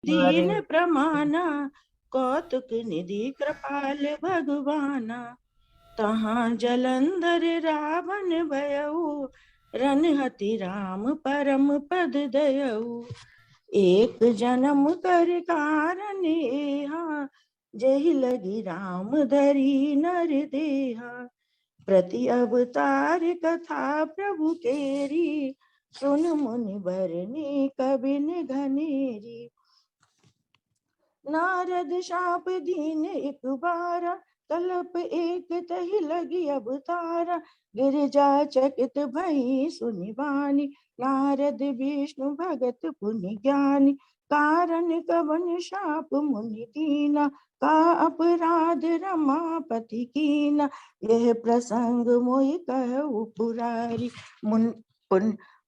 दीन प्रमाना कौतुक निधि कृपाल भगवाना। तहाँ जलंधर रावण भयऊ रनहति राम परम पद दयऊ। एक जन्म कर कारण एहा जहि लगी राम धरी नर देहा। प्रति अवतार कथा प्रभु केरी सुन मुनि बरनी कबिन घनेरी। नारद शाप दीन एक बारा कल्प एक तहि लगी अवतारा। गिरिजा चकित भई सुनि वाणी नारद विष्णु भगत पुनि ज्ञानी। कारण कवन शाप मुनि दीना का अपराध रमापति कीना। यह प्रसंग मोहि कहु पुरारी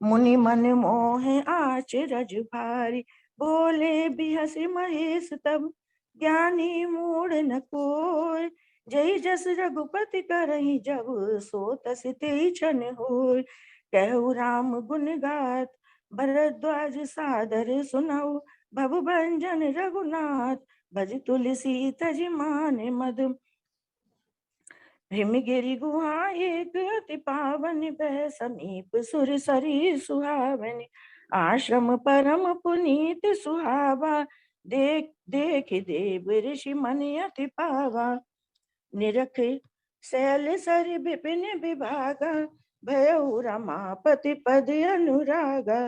मुनि मन मोह आचरज भारी। बोले बिहसि महेश तब ज्ञानी मूढ़ न कोय। जय जस रघुपति करहि जब सो तस तेहि छन होय। कहु राम गुण गात भरद्वाज सादर सुनऊ। भव भंजन रघुनाथ भज तुलसी तज मान मद। हिमगिरि गुहा एक अति पावन भय समीप सुर सरी सुहावनी। आश्रम परम पुनीत सुहावा देख देख देव ऋषि मन अति पावा। निरख शैल सर विपिन विभागा भयउ रमापति पद अनुरागा।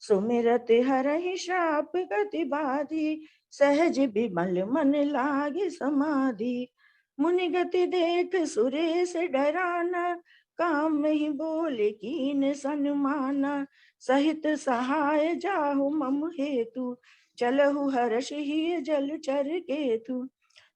सुमिरत हरहि श्राप गति बाधी सहज विमल मन लागे समाधि। मुनि गति देख सुरेश डराना काम ही बोले कीन सन्माना। सहित सहाय जाहु मम हेतु चलहु हर्षि जल चर केतु।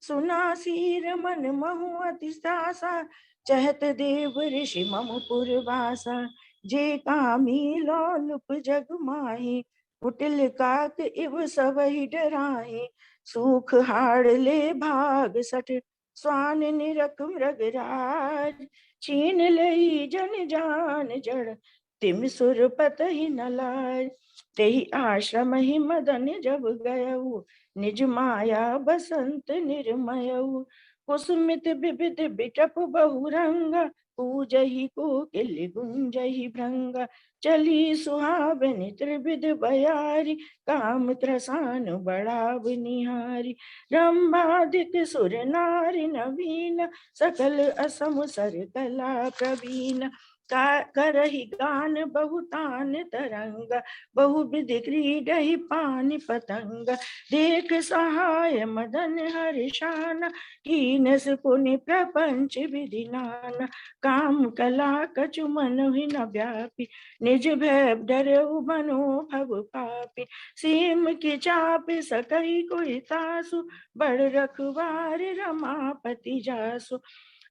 सुना सीर मन महु अति सासा चहत देव ऋषि मम पुरवासा। जे कामी लोलुप जग माही कुटिल काक इव सबहि डराही। सूख हाड़ ले भाग सठ स्वान निरख मृगराज। छीन लई जन जान जड़ तिम सुर पतहि न लाज। तेहि आश्रम ही मदन जब गयऊ निज माया बसंत निर्मयऊ। कुसुमित विविध बिटप बहुरंगा पूजहि कोकिल गुंजहि भृंगा। चली सुहावनि त्रिविध बयारी काम त्रसान बढ़ाव निहारी। रंभादिक सुर नारी नवीन सकल असम सर कला प्रवीण। करहि गान बहुतान तरंग बहु विधि क्रीडहि पानि पतंग। देख सहाय मदन हर्षान कीनस पुनि प्रपंच विधि नाना। काम कला कछु मनहि न व्यापी निज भय डरऊ मनो भव पापी। सीम की चाप सकई कोई तासु बड़ रखवार रमापति जासु।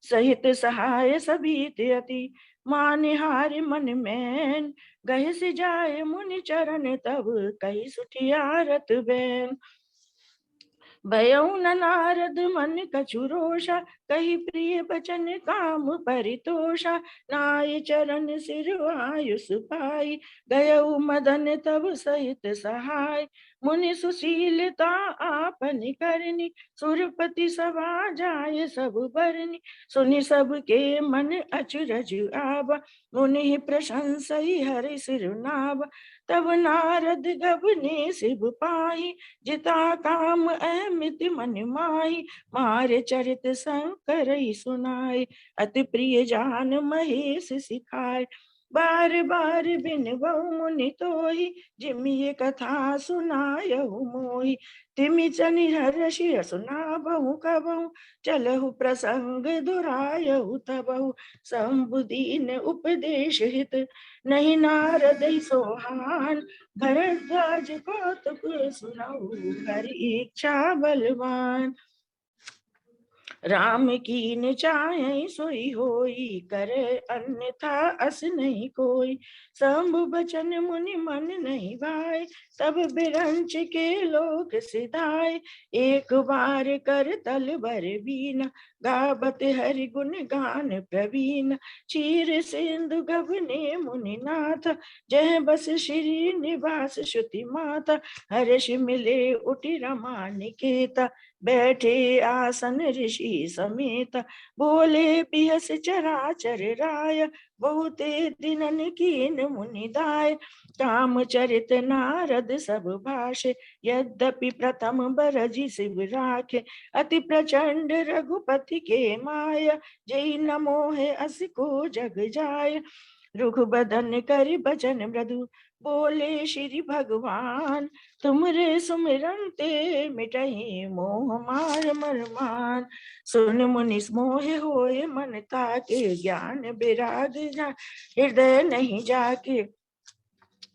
सहित सहाय सभीत अति मानिहार मन में गह से जाय मुनि चरण तब कही सुठियारत बैन। भयउ न नारद मन कछु रोषा कही प्रिय बचन काम परितोषा। नाय चरण सिर आयुष पाई गयउ मदन तब सहित सहाय। मुनि सुशीलता आपन करनी सुरपति सभा जाय सब बरनी। सुनि सब के मन अचरज आवा मुनि प्रशंसई हरि सिरनावा। तब नारद गबने शिव पाही जिता काम अमित मन माही। मारे चरित शंकर सुनाए अति प्रिय जान महेश सिखाए। बार बार बिनबऊ मुनि तोहि जिमि कथा सुनायहु मोहि। तिमि चनि हर्षि सुनाबहु कबहु चलहु प्रसंग दुरायहु तबहु। शंभुदीन उपदेश हित नहीं नारद सोहान। भरद्वाज कौतुक सुनऊ हरि इच्छा बलवान। राम कीन चाहे सोई होई, करे अन्यथा अस नहीं कोई। शंभु बचन मुनि मन नहीं भाए, तब बिरंच के लोक सिधाए। एक बार कर तल बर बीना, गावत हरि गुण गान प्रवीण। चीर सिंधु गगने मुनि नाथ, जय बस श्री निवास श्रुति माता। हर्ष मिले उठि रमा निकेता, बैठे आसन ऋषि समेत। बोले पियस चराचर राय, बहुते दिनन कीन मुनि दाय। काम चरित नारद सब भाषे, यद्यपि प्रथम बरजि शिव राखे। अति प्रचंड रघुपति के माय, जय न मोहे अस को जग जाय। रुखबदन कर बचन मृदु, बोले श्री भगवान। तुमरे सुमिरन ते मिटहि मोह मार मरमान। सुन मुनि मोह होए मन ताके, ज्ञान विराग हृदय नहीं जाके।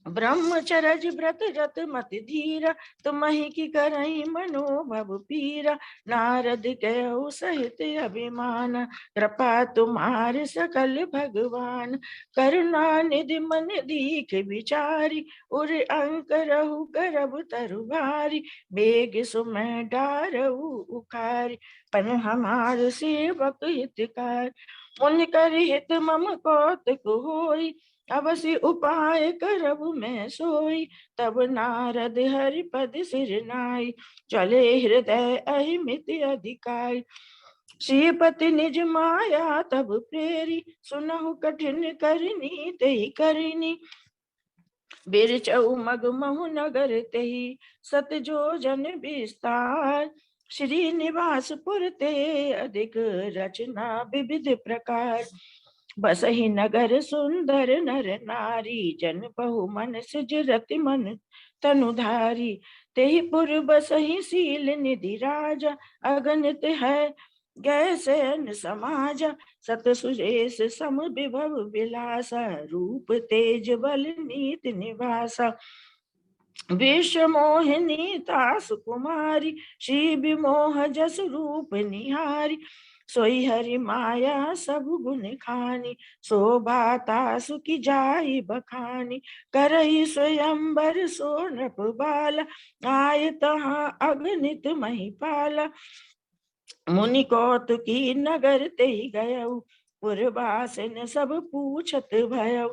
ब्रह्मचरज व्रत रत मति धीरा, तुम्हि की करई मनोभव पीरा। नारद कहु सहित अभिमान, कृपा तुम्हारे सकल भगवान। करुणा निधि मन दीख विचारी, उर अंक रहु करब तरु भारी। बेग सुमय डारऊ उखारी, पन हमार सेवक हितकार। पुण्य कर हित मम कौतुक होई, अवश्य उपाय करब मैं सोई। तब नारद हरि पद सिर नाई, चले हृदय अहिमित अधिकाई। श्रीपति निज माया तब प्रेरी, सुनहु कठिन करनी तेहि करनी। बिरचऊ मग महु नगर तेहि, सत जो जन विस्तार। श्रीनिवासपुर ते अधिक रचना विविध प्रकार। बसहि नगर सुंदर नर नारी, जन बहु मन सिज रति मन तनुधारी। तेहि पुर बसहि शील निधि राजा, अगणित है गए सैन समाजा। सत सुरेश सम विभव विलासा, रूप तेज बल नीति निवासा। विश्व मोहिनी तासु कुमारी, श्री विमोह जस रूप निहारी। सोई हरि माया सब गुण खानी, शोभा तासु की जाई बखानी। करई स्वयंवर सो नृप बाला, आय तहाँ अगणित महिपाला। मुनि कौतुकी नगर ते गयऊ, पुरवासिन सब पूछत भयऊ।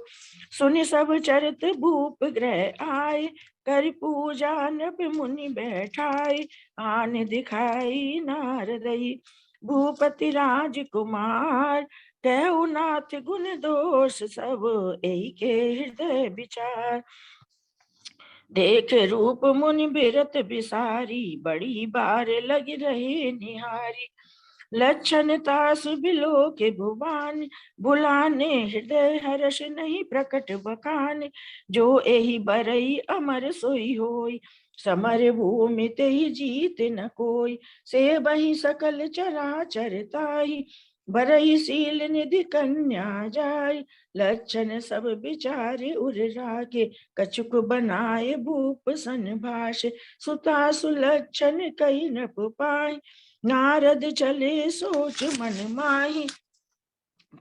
सुनि सब चरित भूप ग्रह आए, कर पूजा नृप मुनि बैठाए। आन दिखाई नारदई भूपति राजकुमार, कहु नाथ गुण दोष सब एहि के हृदय विचार। देख रूप मुनि बिरत बिसारी, बड़ी बार लग रहे निहारी। लक्षण तासु बिलो के भुवान, बुलाने हृदय हर्ष नहीं प्रकट बखान। जो एहि बरई अमर सोई होई, समर भूमि तेहि जीत न कोई। से बही सकल चराचर ताहि, बरई शील निधि कन्या जाय। लक्षण सब विचारे उर रागे, कछुक बनाए भूप सन भाष। सुता सुलक्षण कही नृप पाई, नारद चले सोच मन माही।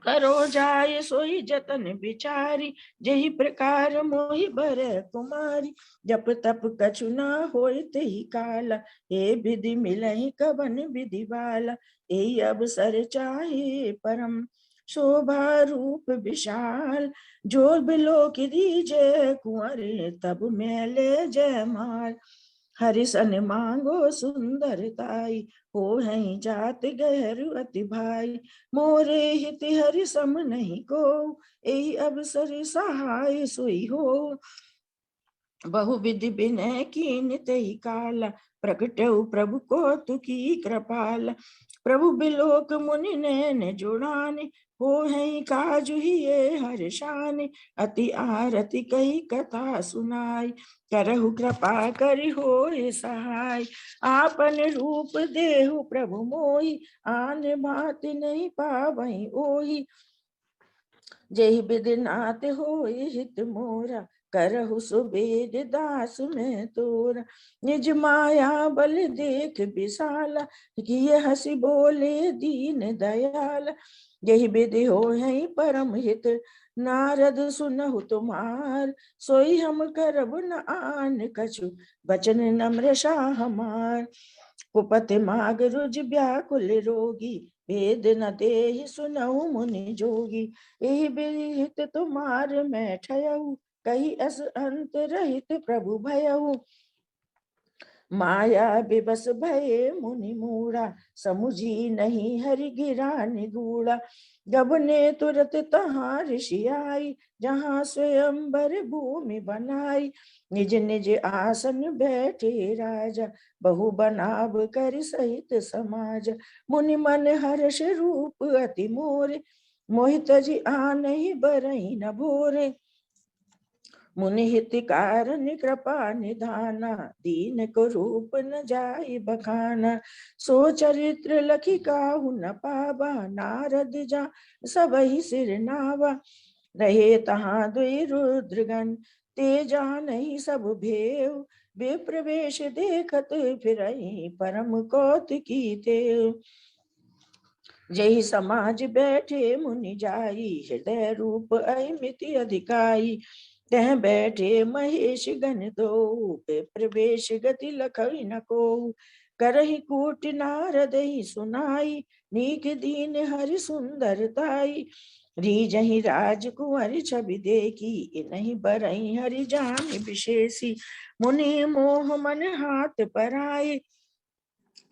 करो जाय सोई जतन बिचारी, जही प्रकार मोहि बर कुमारी। जप तप कछु न होय तेहि काला, हे विधि मिलहि कवन विधि बाला। एहि अवसर चाहे परम, शोभा रूप विशाल। जो बिलो की दीजे कुंवर, तब मैले जय माल। हरि सन मांगो सुंदरताई, हो है जात गहरु अति भाई। मोरे हित हरि सम नहीं को, एहि अवसर सहाय सोई हो। बहुविधि विनय कीन तेहि काला, प्रकटउ प्रभु को तुकी कृपाला। प्रभु बिलोक मुनि नैन जुड़ाने, हो है काजु हिये हर्षाने। अति आरती कही कथा सुनाई, करहु कृपा करि होय सहाय। आपन रूप देहु प्रभु मोहि, आन भांति नहीं पावहि ओहि। जेहि विधि नाथ होय हित मोरा, करहु सुबेद दास में तोर। निज माया बल देख विशाला, किए हंसी बोले दीन दयाल। यही विधि हो है परम हित, नारद सुनहु तुम्हार। सोई हम करब न आन कछु, बचन नम्र शाह हमार। कुपति माग रुज व्याकुल रोगी, वेद न देहि सुनहु मुनि जोगी। यही विहित तुम्हार मैं ठयहु, कही अस अंत रहित प्रभु भयहु। माया विबस भये मुनि मूढ़ा, समुझी नहीं हरि गिरा निगूढ़ा। गबने तुरत तहाँ ऋषि आई, जहाँ स्वयंवर भूमि बनाई। निज निज आसन बैठे राजा, बहु बनाव कर सहित समाज। मुनि मन हर्ष रूप अति मोरे, मोहित जी आनहि बरहि न भोरे। मुनि हित कारण कृपा निधाना, दीन को रूप न जाय बखाना। सो चरित्र लखी काहू न पावा, नारद जा सबहि सिर नावा। रहे तहाँ दुई रुद्रगण, ते जानहि सब भेव। वे प्रवेश देखत फिरहि, परम कौतुकी तेव। जहि समाज बैठे मुनि जाई, हृदय रूप अमिति अधिकाई। तह बैठे महेश गण दो, प्रवेश गति लखई न को। करहि कूट नारद ही सुनाई, नीक दीन हरि सुंदरताई। रीजहि राजकुंवर छवि देखी, इनहि बरहि हरि जान विशेषी। मुनि मोह मन हाथ पराए,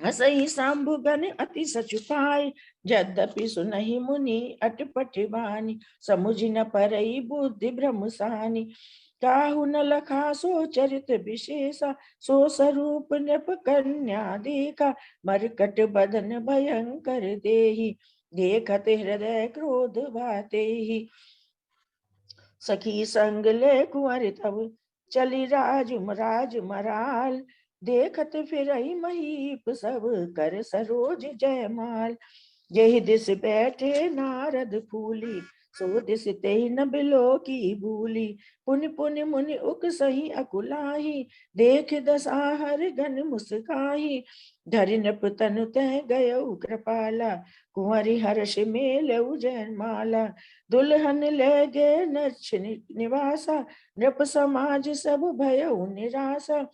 हसई सांभुगन अति सचुपाई। यद्यपि सुनहि मुनि अटपट बानी, समुझ न परई बुद्धि भ्रम सानी। काहू न लखा सो चरित विशेषा, सो स्वरूप नृप कन्या देखा। मरकट बदन भयंकर देहि, देखत हृदय क्रोध भातेहि। सखी संग ले कुंवर तब, चली राज मराल। देखत फिरई महीप सब, कर सरोज जयमाल। यही दिस बैठे नारद फूली, सो दिस तेहि न बिलो की भूली। पुनि पुनि मुनि उक सही अकुलाही, देख दसाहर गन मुस्काही। धरि नृप तनु तह गयउ कृपाला, कुंवरि हर्ष मेलउ जयमाला। दुल्हन ले गे नक्ष निवासा, नृप समाज सब भयउ निरासा।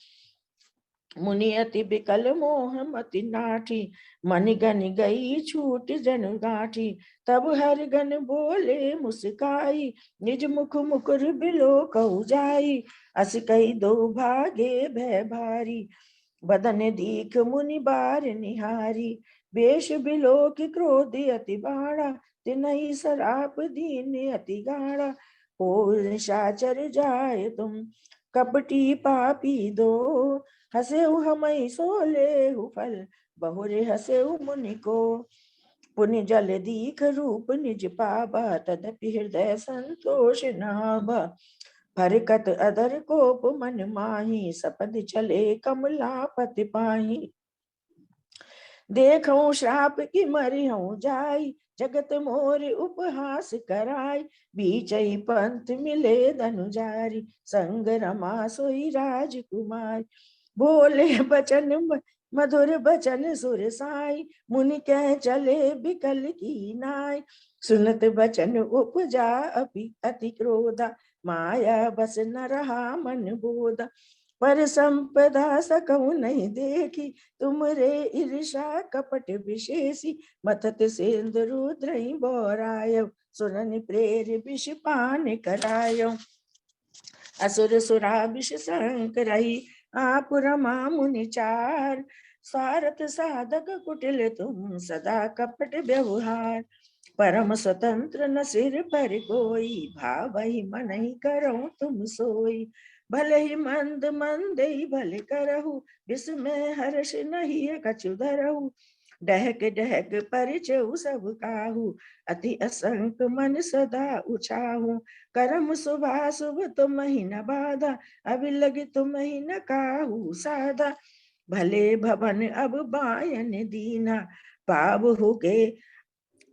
मुनि अति बिकल मोह मति नाठी, मन गन गई छूट जनु गाठी। तब हर गन बोले मुस्काई, निज मुख मुकुर बिलो कहु जाई। अस कही दो भागे भय भारी, बदन दीख मुनि बार निहारी। वेश बिलो की क्रोध अति बाड़ा, तिनहि सराप दीन अति गाढ़ा। हो निशाचर जाय तुम, कपटी पापी दो। हसेउ हमई सोलेहु फल, बहुरे हसेउ मुनि को। पुनि जल दीख रूप निज पावा, तदपि हृदय संतोष नावा। फरकत अधर कोप मन माही, सपद चले कमलापति पाही। देखऊं श्राप की मरिहूं जाई, जगत मोर उपहास कराई। बीचई पंथ मिले धनुजारी, संग रमा सोई राजकुमार। बोले बचन मधुर बचन सुर साई, मुनि कह चले बिकल की नाई। सुनत बचन उपजा अति क्रोधा, माया बस न रहा मन बोधा। पर संपदा सकहु नहीं देखी, तुम रे ईर्षा कपट विशेषी। मथत सेंध रुद्र बोराय, सुनन प्रेर विष पान करायो। असुर सुरा विष संकरही, आप रमा मुनि चार। स्वार्थ साधक कुटिल तुम, सदा कपट व्यवहार। परम स्वतंत्र न सिर पर कोई, भावहि मन ही करहु तुम सोई। भले ही मंद मंदई भले करहु, विस्मय हर्ष नहीं कछु धरहु। डहक डहक परिचय सब काहू, अति असंक मन सदा उछाहू। करम शुभा शुभ तुम ही न बाधा, अभिलग तुम ही न काहू साधा। भले भवन अब बायन दीना, पावहु के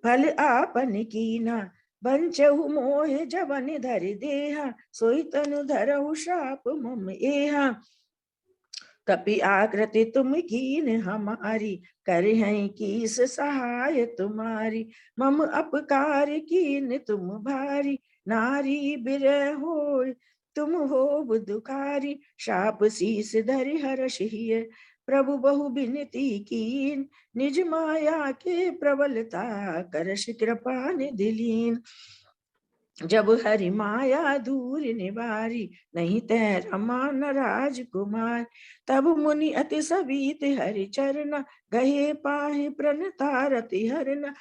फल आपन कीना। बंचहु मोह जवन धरि देहा, सोई तनु धरहु श्राप मम एहा। कपि आकृति तुम कीन हमारी, करे हैं कीस सहाय तुम्हारी। मम अपकार कीन तुम भारी, नारी बिरह होय तुम हो दुखारी। शाप शीस धरि हर्ष हिय, प्रभु बहु बिनती कीन। निज माया के प्रबलता, करश कृपा निधि लीन। जब हरि माया दूर निवारी, नहीं तै रमा न राजकुमार। तब मुनि अति सवीत हरि चरण, गहे पाहि प्रणतारति हरन।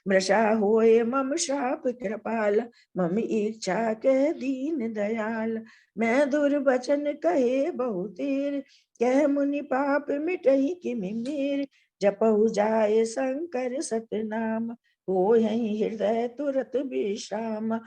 मृषा होय मम श्राप कृपाल, मम इच्छा कह दीन दयाल। मैं दुर्वचन कहे बहु तेर, कह मुनि पाप मिटहि किमि मेर। जपहु जाय शंकर सतनाम, होहि हृदय तुरत विश्राम।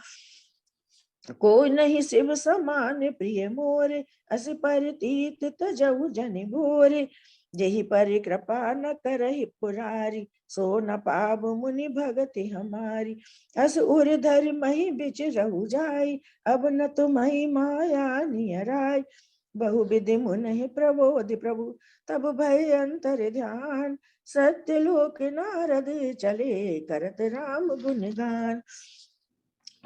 कोई नहीं शिव समान प्रिय मोरे, अस पर तीत तजहु जनि भोरे। जेहि पर कृपा न करहि पुरारी, सो न पाव मुनि भगति हमारी। अस उर धर मही बिच रहु जाई, अब न तुम्हि माया नियराई। बहु विधि मुनि प्रबोधि प्रभु, तब भय अंतर ध्यान। सत्य लोक नारद चले, करत राम गुणगान।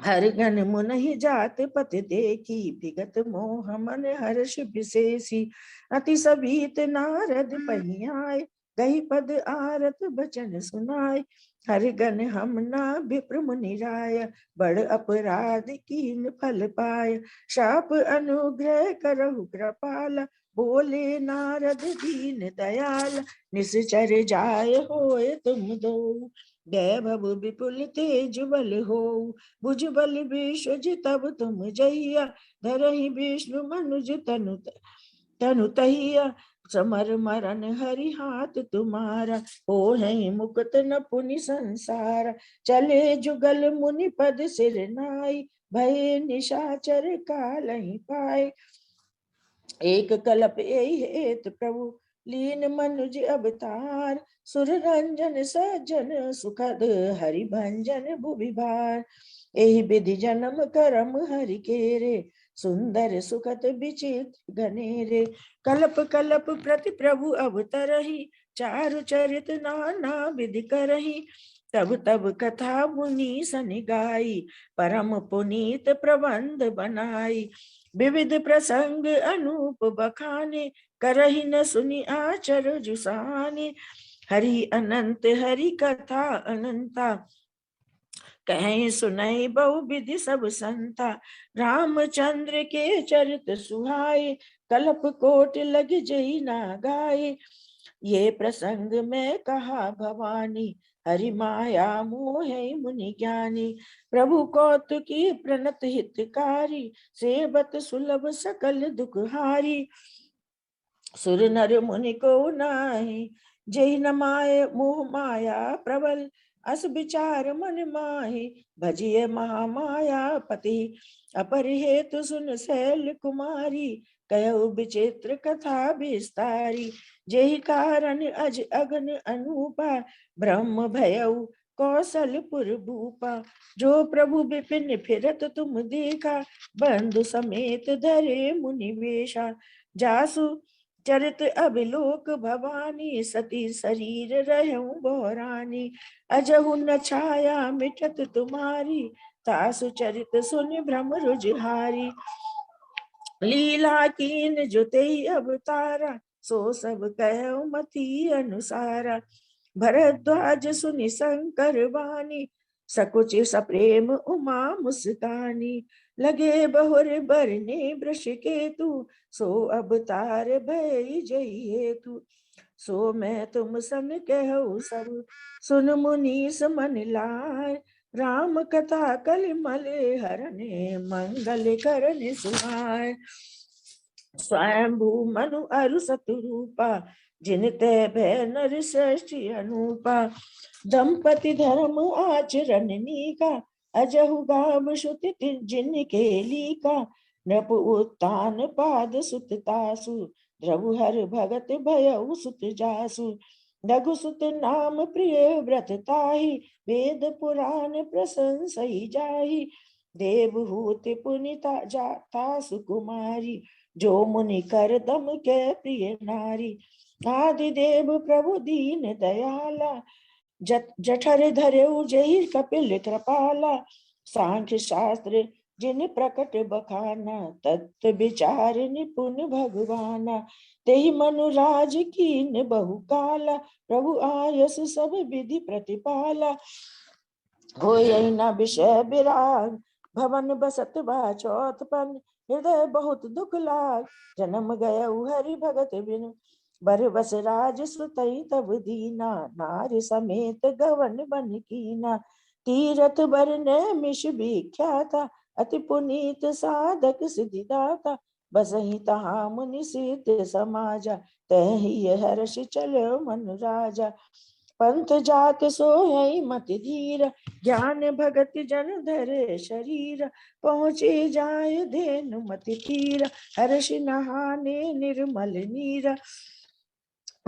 हर गण मुनि जात पति देखी, विगत मोह मन हर्ष विशेषी। अति सभीत नारद पहियाए, गही पद आरत बचन सुनाय। हर गण हम ना विप्र मुनि राय, बड़ अपराध कीन फल पाय। शाप अनुग्रह करहु कृपाल, बोले नारद दीन दयाल। निश्चर जाय होय तुम दो, वैभव विपुल तेज बल हो। भुजबल विश्व तब तुम जहिया, धरहि विष्णु मनुज तनु तहिया। समर मरन हरि हाथ तुम्हारा, हो है मुकुत न पुनि संसार। चले जुगल मुनि पद सिर नाई, भय निशाचर कालहि पाए। एक कलप यही हेत प्रभु, लीन मनुज अवतार। सुर रंजन सज्जन सुखद, हरि भंजन भुवि भार। एहि विधि जन्म कर्म हरि केरे, सुंदर सुखद विचित्र घनेरे। कलप कलप प्रति प्रभु अवतरहि, चारु चरित नाना विधि करहि। तब तब कथा मुनि सनि गाई, परम पुनीत प्रबंध बनाई। विविध प्रसंग अनूप बखाने, करहि न सुनि आचर जुसाने। हरि अनंत हरि कथा अनंता, कहीं सुनई बहु विधि सब संता। रामचंद्र के चरित सुहाए, कल्प कोटि लग जई ना गाए। ये प्रसंग में कहा भवानी, हरि माया मोह मुनि ज्ञानी। प्रभु कौतुकी प्रणत हितकारी, सेवत सुलभ सकल दुखहारी। सुर नर मुनि को नाहि, जय न माय मोह माया प्रबल। अस विचार मन माहि, भजिय महामाया पति। अपर हेतु सुन शैल कुमारी, कहो विचित्र कथा विस्तारी। जेहि कारण अज अगन अनूपा, ब्रह्म भयउ कौशलपुर भूपा। जो प्रभु विपिन फिरत तुम देखा, बंधु समेत धरे मुनि वेशा। जासु चरित अभिलोक भवानी, सती शरीर रहूं बोरानी। अजहु न छाया मिटत तुम्हारी, तासु चरित सुन भ्रम रुझारी। लीला कीन जो तेहि अवतारा, सो सब कहो मति अनुसारा। भरद्वाज सुनि शंकर वाणी, सकुच सप्रेम उमा मुस्कानी। लगे बहुर बरने वृष केतु, सो अवतार भय जई हेतु। सो मैं तुम सन कहु सब, सुन मुनीस मन लाय। राम कथा कलिमल हरने, मंगल करन सुहाय। स्वयंभू मनु अरु सतरूपा, जिन ते भय नर श्रेष्ठी अनूपा। दंपति धर्म आचरण नीका, अजहु गाव श्रुति जिन के लीका। नृप उत्तान पाद सुत तासु, द्रवु हर भगत भयउ सुत जासु। रघुसुत नाम प्रिय व्रत ताहि, वेद पुराण प्रशंसई जाहि। देवहूत पुनिता जाता सुकुमारी, जो मुनि कर दम के प्रिय नारी। आदि देव प्रभु दीन दयाला, जठर धरेउ जहि कपिल कृपाला। सांख्य शास्त्र जिन प्रकट बखाना, तत्व विचार निपुण भगवाना। तेहि मनुराज कीन बहु काला, प्रभु आयस सब विधि प्रतिपाला। होय न विषय विराग, भवन बसत बा चौथपन। हृदय बहुत दुख लाग, जन्म गय हरि भगत बिनु। बर बस राज सुतई तब दीना, नारी समेत गवन बन कीना। तीरथ बरने मिष विख्याता, अति पुनीत साधक सिद्धि दाता। बसहि तहाँ मुनि सिद्ध समाजा, तहि हर्ष चलो मनु राजा। पंथ जात सोई मति धीर, ज्ञान भगत जन धरे शरीर। पहुँचे जाय धेनु मति तीर, हर्ष नहाने निर्मल नीर।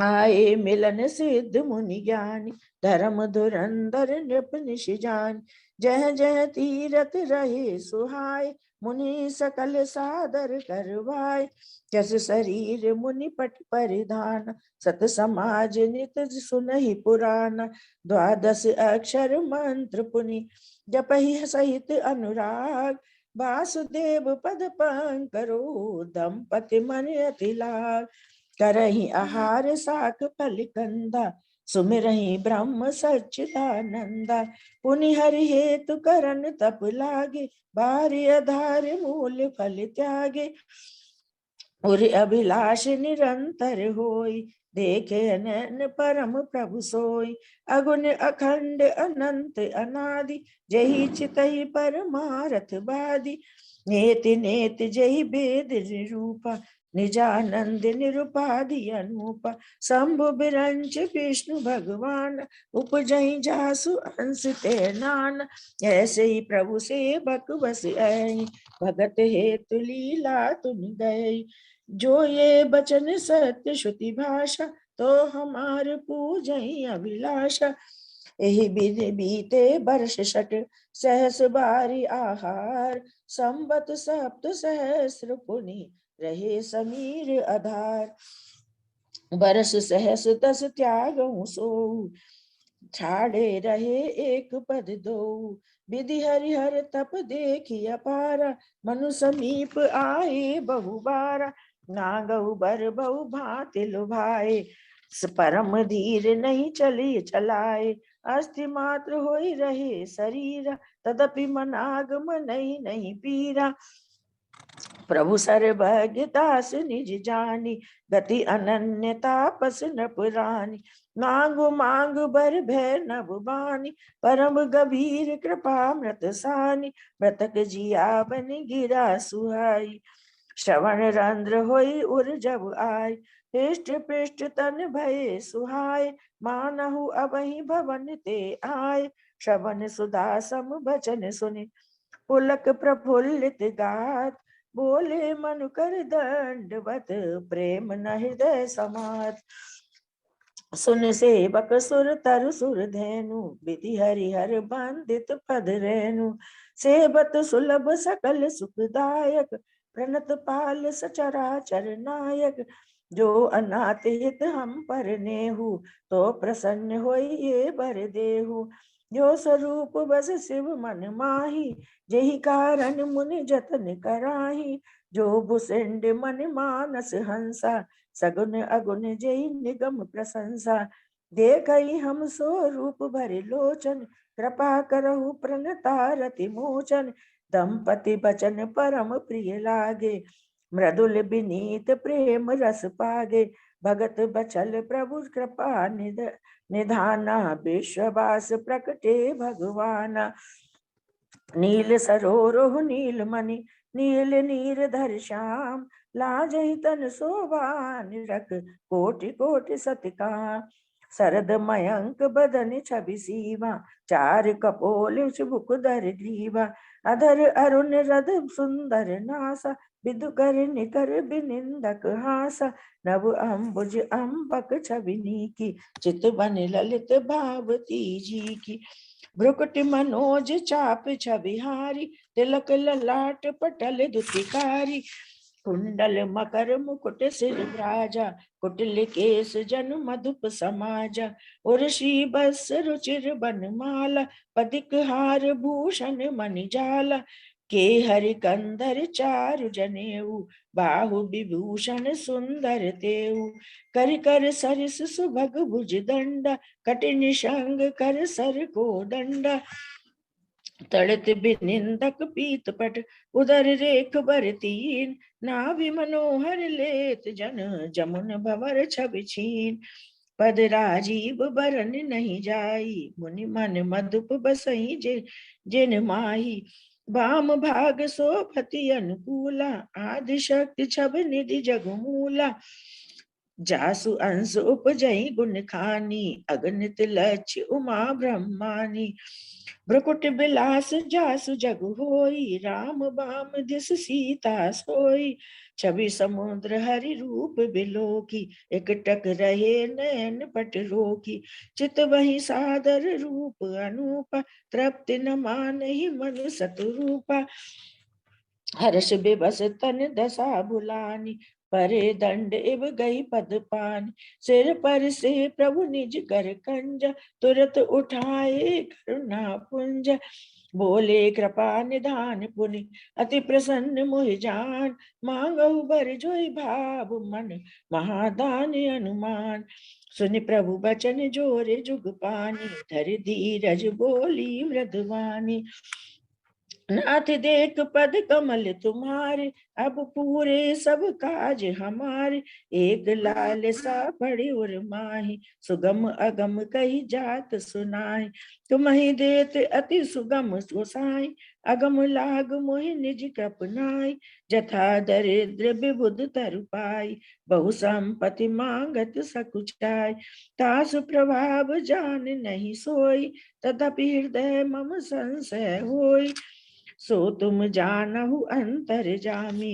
आए मिलन सिद्ध मुनि ज्ञानी, धर्म धुरंधर नृप निश जान। जह जह तीरथ रहे सुहाय, मुनि सकल सादर करवाय। जस शरीर मुनि पट परिधान, सत समाज नित सुनहि पुराण। द्वादश अक्षर मंत्र पुनि, जपहि सहित अनुराग। वासुदेव पद पंकरो, दंपति मन अति लाग। करहि आहार साक फल कंदा, सुमिरहि ब्रह्म सच्चिदानंदा। पुनि हरि हेतु करन तप लागे, बारि आधार मूल फल त्यागे। उर अभिलाष निरंतर होई, देखे अनन परम प्रभु सोई। अगुण अखंड अनंत अनादि, जही चितहि परमारथ बादी। नेति नेति जही भेद निरूपा, निजानंद निरुपाधि अनूपा। शंभु बिरंच विष्णु भगवान, उपजहि जासु अंश ते नान। ऐसे ही प्रभु सेवक बस आई, भगत हेतु लीला तुम गई। जो ये बचन सत्य श्रुति भाषा, तो हमार पूजहि अभिलाषा। एहि बिधि बीते वर्ष शठ, सहस बारी आहार। संबत सप्त सहस्र पुनि, रहे समीर आधार। बरस सहस दस त्यागहु सोऊ, ठाड़े रहे एक पद दो। विधि हरिहर तप देखी अपारा, मनु समीप आए बहु बारा। नागहु बर बहु भांति लुभाए, परम धीर नहीं चली चलाए। अस्थि मात्र होई रहे शरीरा, तदपि मनागम नहीं पीरा। प्रभु सर्वज्ञतास निज जानी, गति अनन्य तापस नृपुरानी। मांगु मांग बर भय नभ बानी, परम गंभीर कृपा मृत सानी। मृतक जिया बन गिरा सुहाई, श्रवण रंध्र होई उर जब आय। हृष्ट पृष्ठ तन भय सुहाय, मानहु अबहि भवन ते आय। श्रवण सुधा सम बचन सुनि, पुलक प्रफुल्लित गात। बोले मनु कर दंडवत, प्रेम न हृदय समात। सुन सेवक सुर तरु सुर धेनु, विधि हरिहर बंदित पद रेनु। सेवत सुलभ सकल सुखदायक, प्रणत पाल सचराचर नायक। जो अनाथ हित हम पर नेहु, तो प्रसन्न होई ये बर देहु। जो स्वरूप बस शिव मन माही, जेहि कारण मुनि जतन कराही। जो भुसंड मन मानस हंसा, सगुन अगुन जय निगम प्रशंसा। देखई हम सो रूप भरे लोचन, कृपा करहु प्रणतारति मोचन। दंपति बचन परम प्रिय लागे, मृदुल विनीत प्रेम रस पागे। भगत बचल प्रभु कृपा निधाना, विश्ववास प्रकटे भगवाना। नील सरोरुह नील मणि, नील नीर धर श्याम। लाजहि तन शोभा निरख, कोटि कोटि सतकाम। शरद मयंक बदन छवि सीवा, चार कपोल मुख धर ग्रीवा। अधर अरुण रद सुंदर नासा, विदु कर निकर बिनिंदक हासा, नव अम्बुज अम्बक छविनी की, चित बन ललित भावती जी की। भ्रुकुट मनोज चाप छविहारी, तिलक ललाट पटल दुतिकारी, कुंडल मकर मुकुट सिरराजा, कुटिल केस जन मधुप समाजा, उर्षि बस रुचिर बनमाला, पदिक हार भूषण मणिजाला, के हरि कंधर चारु जनेऊ, बाहु विभूषण सुंदर तेऊ, कर कर सरिस सुभग भुज दंडा, कटिन संग कर सर को दंडा, तड़ित बिनिंदक पीत पट, उदर रेख बर तीन, नाभि मनोहर लेत जन, जमुन भवर छवि छीन, पद राजीव बरन नहीं जाई, मुनि मन मधुप बसई जिन माही, वाम भाग सोफति अनुकूला, आदि शक्ति छब निधि जगमूला, जासु अंश उपजई गुण खानी, अगणित लक्ष्य उमा ब्रह्मानी, भ्रुकुट बिलास जासु जग होई, राम बाम दिस सीता सोई, छवि समुद्र हरि रूप बिलोकी, एकटक रहे नयन पट रोकी, चित वही सादर रूप अनूपा, तृप्ति न मानहि मन सतरूपा, हर्ष बिबस तन दशा भुलानी, परे दंड इव गई पद पानी, सिर पर से प्रभु निज कर कंज, तुरत उठाए करुणा पुंज, बोले कृपा निधान पुनि, अति प्रसन्न मोहि जान, मांगहु बर जोई भाव मन, महादान अनुमान, सुनि प्रभु बचन जोरे जुग पानी, धरि धीरज बोली मृदुवानी, नाथ देख पद कमल तुम्हारे, अब पूरे सब काज हमारे, एक लाल सा बड़ी उर माही, सुगम अगम कही जात सुनाई, तुम्हि देत अति सुगम गोसाई, अगम लाग मोहि निज कपनाई, जथा दरिद्र विबुध तरु पाई, बहु संपत्ति मांगत सकुचाई, तासु प्रभाव जान नहीं सोई, तदपि हृदय मम संशय होई, सो तुम जानहु अंतर जामी,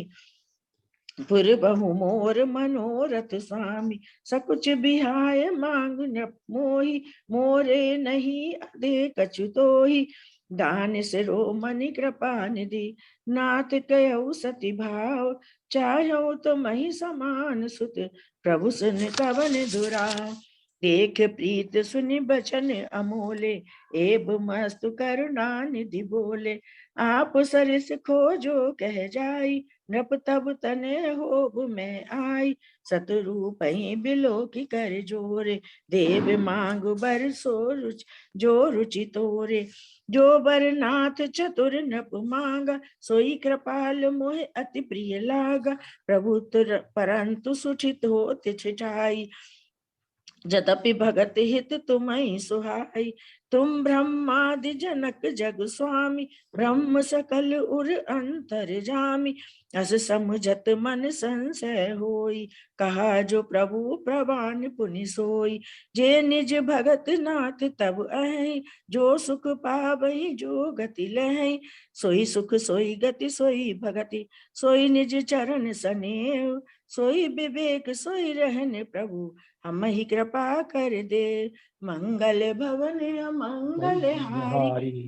पुर बहु मोर मनोरथ स्वामी, सकुच बिहाय मांग न मोहि, मोरे नहीं दे कछु तोहि, दान सिरो मनि कृपा निधि, नाथ कयऊ सति भाव, चाहऊ तो मही समान सुत, प्रभु सुन कवन दुराव, देख प्रीत सुनि बचन अमोले, एब मस्तु करुणा निधि बोले, आप सरिस खोजो कह जाई, नृप तब तने होब में आई, सतरूप बिलो की कर जोरे, देव मांग बर सो रुच जो रुचि तोरे, जो बर नाथ चतुर नृप मांगा, सोई कृपाल मोह अति प्रिय लागा, प्रभु तुर परंतु सुठित होत छिठाई, जदपि भगत हित तुम्हि सुहाई, तुम ब्रह्मादि जनक जग स्वामी, ब्रह्म सकल उर अंतर जामी, अस समुझत मन संशय होई, कहा जो प्रभु प्रवान पुनि सोई, जे निज भगत नाथ तब अहि, जो सुख पावहि जो गति लहै, सोई सुख सोई गति सोई भगति, सोई निज चरण सनेव, सोई विवेक सोई रहने प्रभु, हम ही कृपा कर दे, मंगल भवन अमंगल हारी।